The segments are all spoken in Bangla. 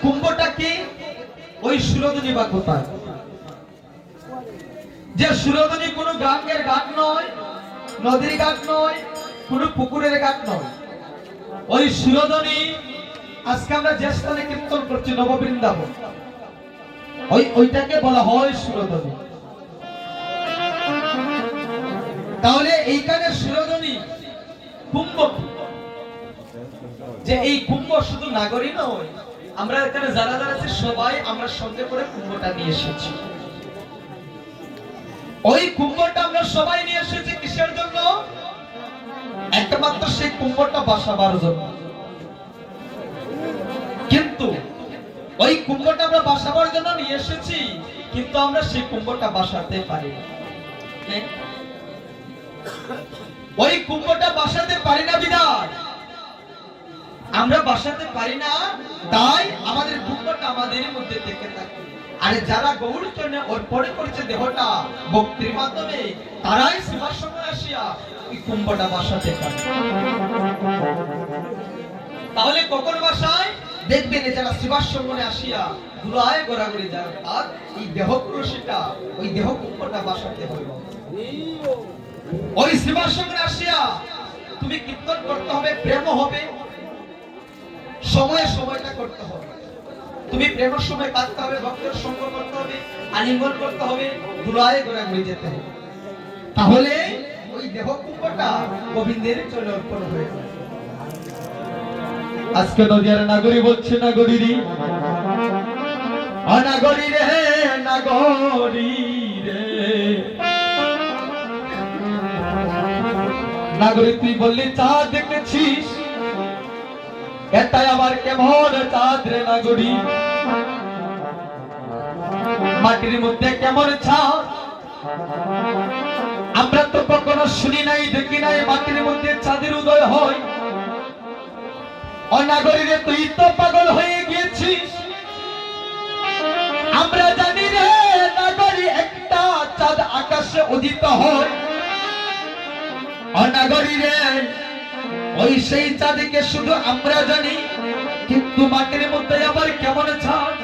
কুম্ভটা কি? ওই সুরধনী বা কোথায়? যে সুরধনী কোনো গাঙ্গের ঘাট নয়, নদীর ঘাট নয়, কোনো পুকুরের ঘাট নয়। ওই সুরধনী আজকে আমরা যে স্থানে কীর্তন করছি নববৃন্দাবন, ওইটাকে বলা হয় সুরধনী। তাহলে এইখানে সুরধনী কুম্ভ, যে এই কুম্ভ শুধু নাগরী নয়, আমরা এখানে যারা যারা আছি সবাই আমরা সঙ্গে করে কুম্ভটা নিয়ে এসেছি। ওই কুম্ভটা আমরা সবাই নিয়ে এসেছি কিসের জন্য? একমাত্র সেই কুম্ভটা বাসাবার জন্য। কিন্তু ওই কুম্ভটা আমরা বাসাবার জন্য নিয়ে এসেছি, কিন্তু আমরা সেই কুম্ভটা বাসাতে পারি না। ওই কুম্ভটা বাসাতে পারি না বিধায় আমরা বাসাতে পারি না, তাই আমাদের কুম্ভটা আমাদের মধ্যে থেকে থাকে। আর যারা গৌর চরণে অর্পণ করেছে দেহটা ভক্তির মাধ্যমে, তারাই সেবার সময় আসিয়া ওই কুম্ভটা বাসাতে পারে। তাহলে কখন বাসায়? দেখবেন যারা সেবার সময় আসিয়া ঘুরায় ঘোরাঘুরি যায়, আর এই দেহ কলসিটা, ওই দেহ কুম্ভটা বাসাতে হইব। ওই সেবার সময় আসিয়া তুমি কীর্তন করতে হবে, প্রেম হবে, সময়ে সময়টা করতে হবে। তুমি প্রেমের সময় কাঁদতে হবে, ভক্তের সঙ্গ করতে হবে, আলিঙ্গন করতে হবে, ঘুরায় ঘোরাঘুরি যেতে হবে। তাহলে ওই দেহ কুম্ভটা গোবিন্দের চরণে অর্পণ হয়ে যাবে। আজকে নদিয়ার নাগরী বলছে, নাগরী রে অনাগরী রে, নাগরী রে নাগরী, তুই বললি চাঁদ দেখেছিস, এটাই আবার কেমন চাঁদ রে নাগরী? মাটির মধ্যে কেমন চাঁদ? আমরা তো কখনো শুনি নাই, দেখি নাই মাটির মধ্যে চাঁদের উদয় হয়। অনাগরী রে, তুই তো পাগল হয়ে গিয়েছিস। আমরা জানি রে নাগরী, একটা চাঁদ আকাশে উদিত হয়। অনাগরী রে, ওই সেই চাঁদকে শুধু আমরা জানি, কিন্তু মাটির মধ্যে আবার কেমন চাঁদ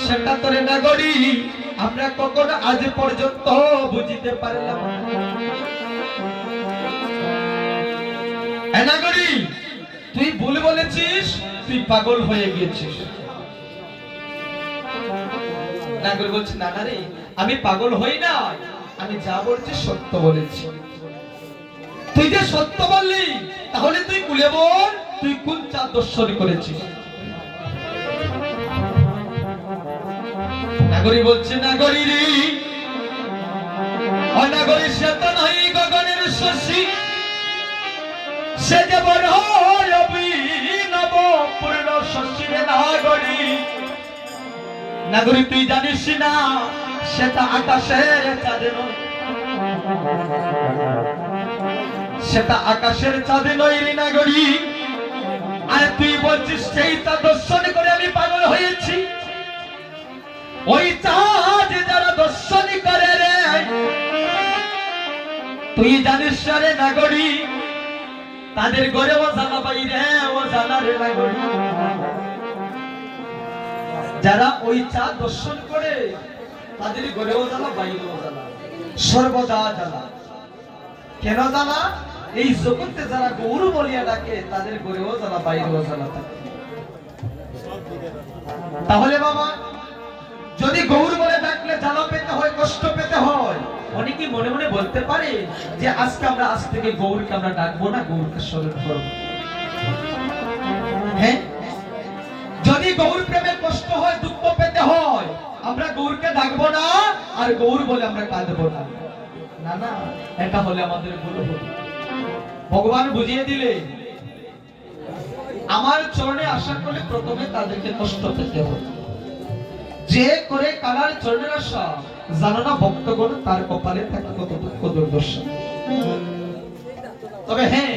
সেটা তোরে নাগরী আমরা কখনো আজ পর্যন্ত বুঝিতে পারলাম না। নাগরী, তুই ভুল বলেছিস, তুই পাগল হয়ে গিয়েছিস। নাগরী বলছে, না না রে, আমি পাগল হই না, আমি যা বলছি সত্য বলেছি। তুই যে সত্য বললি, তাহলে তুই খুলে বল, তুই কোন চাঁদ দর্শন করেছিস? নাগরী বলছে, নাগরী রে অনাগরী, সে তো নয় গগনের শশী, সে যে বড় অভিনব পূর্ণ শশী রে নাগরী। নাগরী, তুই জানিস না সেটা আকাশের চাঁদ নয়, সেটা আকাশের চাঁদ নয় রে নাগরী। আর তুই বলছিস সেই চাঁদ দর্শন করে আমি পাগল হয়েছি। ওই চাঁদ যারা দর্শন করে রে, তুই জানিস রে নাগরী, তাদের ঘরে ও জানা বাইরে ও জানা রে নাগরী। যারা ওই চাঁদ দর্শন করে তাদের ঘরেও জানা, বাইরেও জানা, সর্বদা জানা। কেন জানা? এই জগতে যারা গৌর বলিয়া ডাকে তাদের ঘরেও জানা, বাইরেও জানা থাকে। তাহলে বাবা, যদি গৌর বলে ডাকলে জ্বালা পেতে হয়, কষ্ট পেতে হয়, অনেকে মনে মনে বলতে পারে যে আজকে আমরা আজ থেকে গৌরকে আমরা ডাকবো না, গৌরকে স্মরণ করবো। হ্যাঁ, যদি গৌর প্রেমে কষ্ট হয়, দুঃখ পেতে হয়, আমরা গৌরকে ডাকবো না, আর গৌর বলে আমরা কাঁদবো না। না না, এটা হলে আমাদের ভুল হবে। ভগবান বুঝিয়ে দিলে, আমার চরণে আশা করলে প্রথমে তাদেরকে কষ্ট পেতে হয়। যে করে কালার চরণের আশা, জানো না ভক্তগণ তার কপালে থাকে কত দুঃখ দুর্দশা। তবে হ্যাঁ,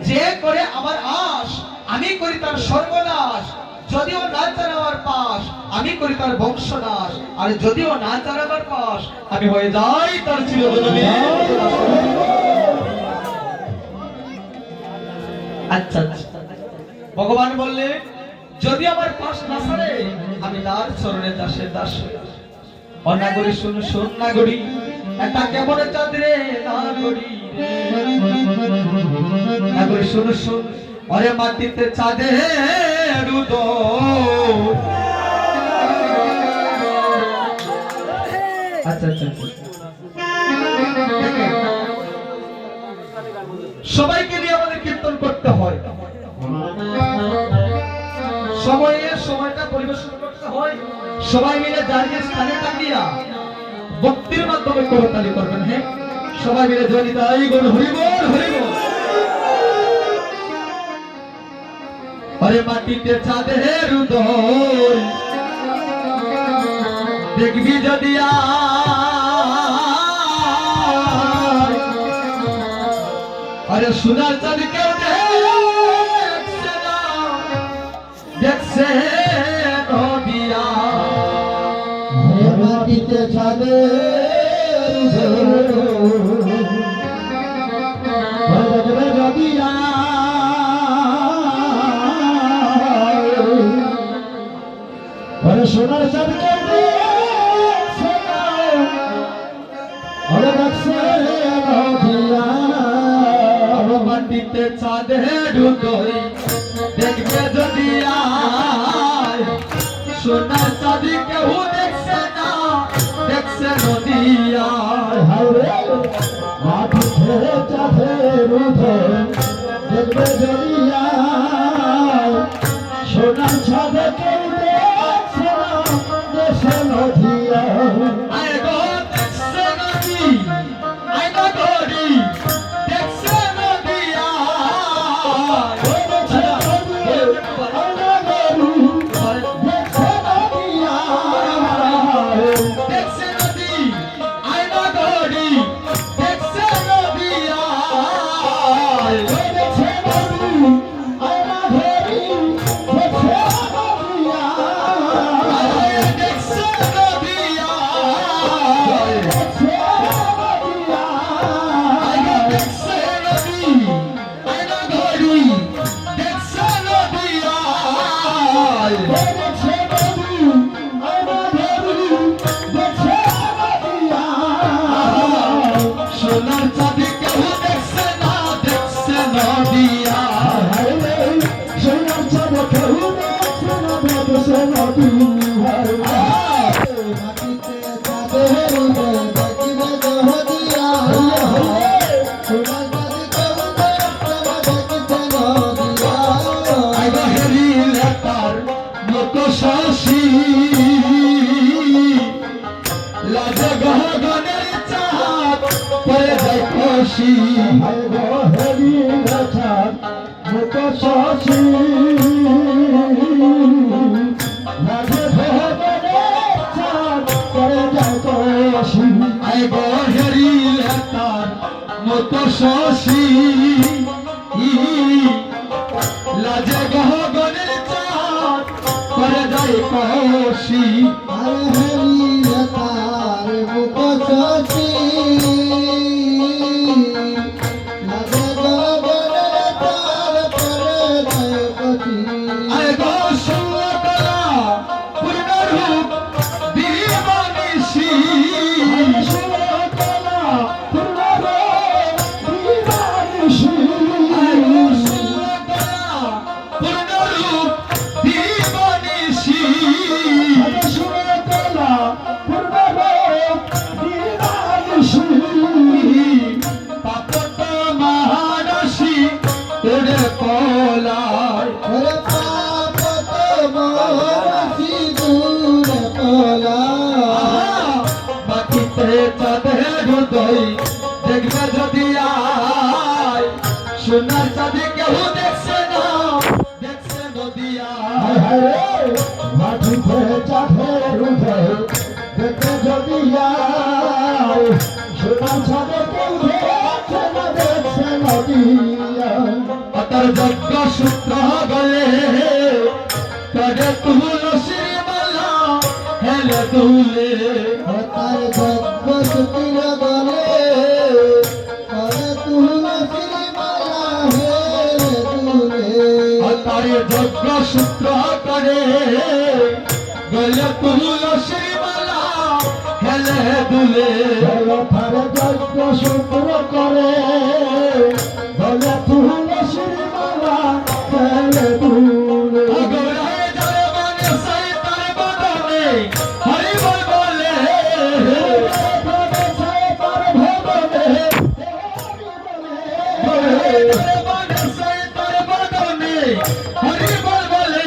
যে করে আমার আশ, আমি করি তার সর্বনাশ। যদিও না চান আমার পাশ, আমি করি তার বংশনাশ। আর যদিও না চান আমার পাশ, আমি হয়ে যাই তার চিরদিনের। আচ্ছা আচ্ছা, ভগবান বললে যদি আমার পাশ না ছাড়ে তার চরণে দাসের দাস অনাগরি শুনো শোন নাগরি এটা কেমন চাঁদ রে নাগরি রে নাগরি শুনো শোন অরে মাটিতে চাঁদের উদয় আচ্ছা আচ্ছা সবাইকে নিয়ে আমাদের কীর্তন করতে হয় সময়টা পরিবেশন করতে হয় সবাই মিলে যার যে স্থানে তাকিয়া ভক্তির মাধ্যমে করতালি করবেন হ্যাঁ সবাই মিলে জয় তাই বল হরি বল হরি বল আরে মাটিতে চাঁদের উদয় দেখবি যদি আরে সোনার চাঁদ কেউ দেখছে না দেখছে নদিয়া মাটিতে চাঁদের নদিয়া আরে সোনার চাঁদ কেউ দেখছে না আরে দেখছে নদিয়া মাটিতে চাঁদের উদয় দেখবে যদি সোনার চাঁদ কেউ দেখছে না দেখছে নদিয়া মাটিতে চাঁদের উদয় দেখবে যদি সোনার চাঁদ কেউ দেখছে না দেখছে নদিয়া আয় গো দেখছে নদী আয় না গড়ি দেখছে নদিয়া দেখছে নদী আয় না গড়ি দেখছে নদিয়া দেখছে নদিয়া দেখছে নদী আয় না গড়ি দেখছে নদিয়া সোনার চাঁদ কেউ দেখছে না দেখছে নদিয়া সোনার চাঁদ কেউ দেখছে না দেখছে নদিয়া মাটিতে চাঁদের উদয় দেখবে নদিয়া সোনার চাঁদ কেউ দেখছে না দেখছে নদিয়া হেরিলে তার মতো শশী লাজে গহগনের চাঁদ পরে যায় খুশি হেরি চাঁদ মুখ শশী লাগে ভগবানের চাঁদ করে যায় কশী আয় গো হেরিলে তার মতো শশী লাজে গহগনের চাঁদ পরে যায় খুশি আর হেরি তার মুখ শশী লাগে ভগবানের চাঁদ করে যায় কশী আয় গো সুন্দরা পূর্ণ রূপ দিবানিশি পূর্ণ রূপ দিবানিশি পাপত মহারাশি তোরে কলায় বাকিতে চাঁদের উদয় দেখবে যদি সোনার চাঁদ কেউ দেখছে না দেখছে নদিয়া মাটিতে চাঁদের উদয় দেখতে যদি সোনার ছাদে কেউ দেখছে না দেখছে নদিয়া অতর যজ্ঞ সূত্র গলে করে তুলসীর মালা হেলে তুলে তার যজ্ঞ সুতির গলে করে তুলসীর মালা হেলে তুলে তার যজ্ঞ সূত্র করে গলে তুলসী মালা হেলে দুলে জলধারে যজ্ঞ শুক্র করে বলে তুলসীর মালা ফেলে দূরে গৌরায় জলে মানে সাই তার বদনে হরি বল বলে তার ভবনে গৌরায় জলে মানে সাই তার বদনে হরি বল বলে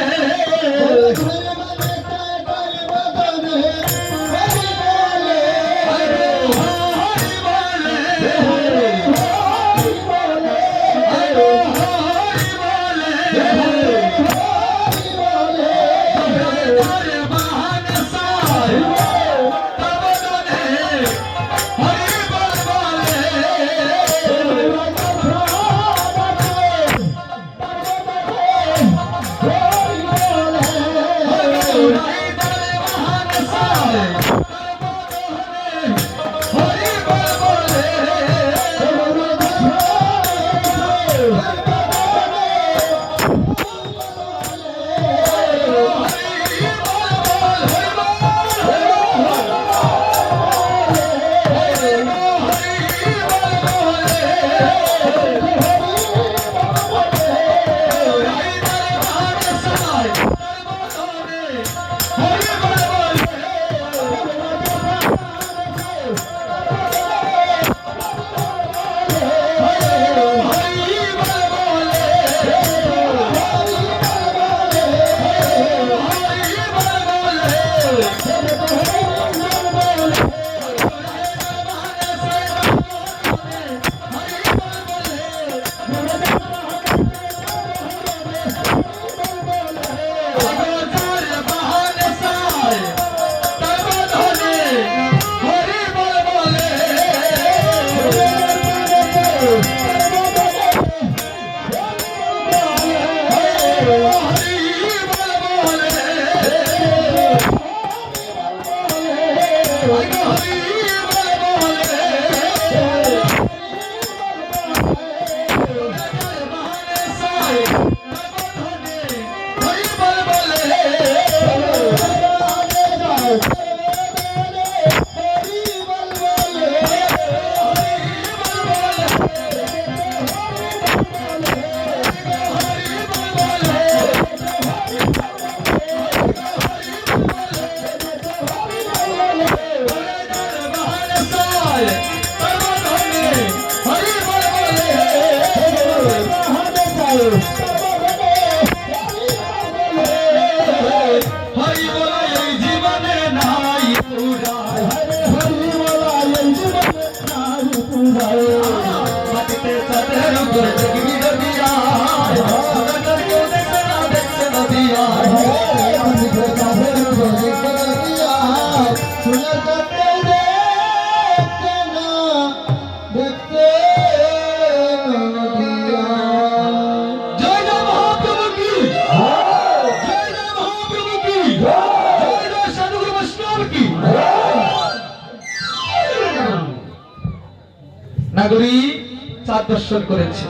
নাগরী চাঁদ দর্শন করেছে।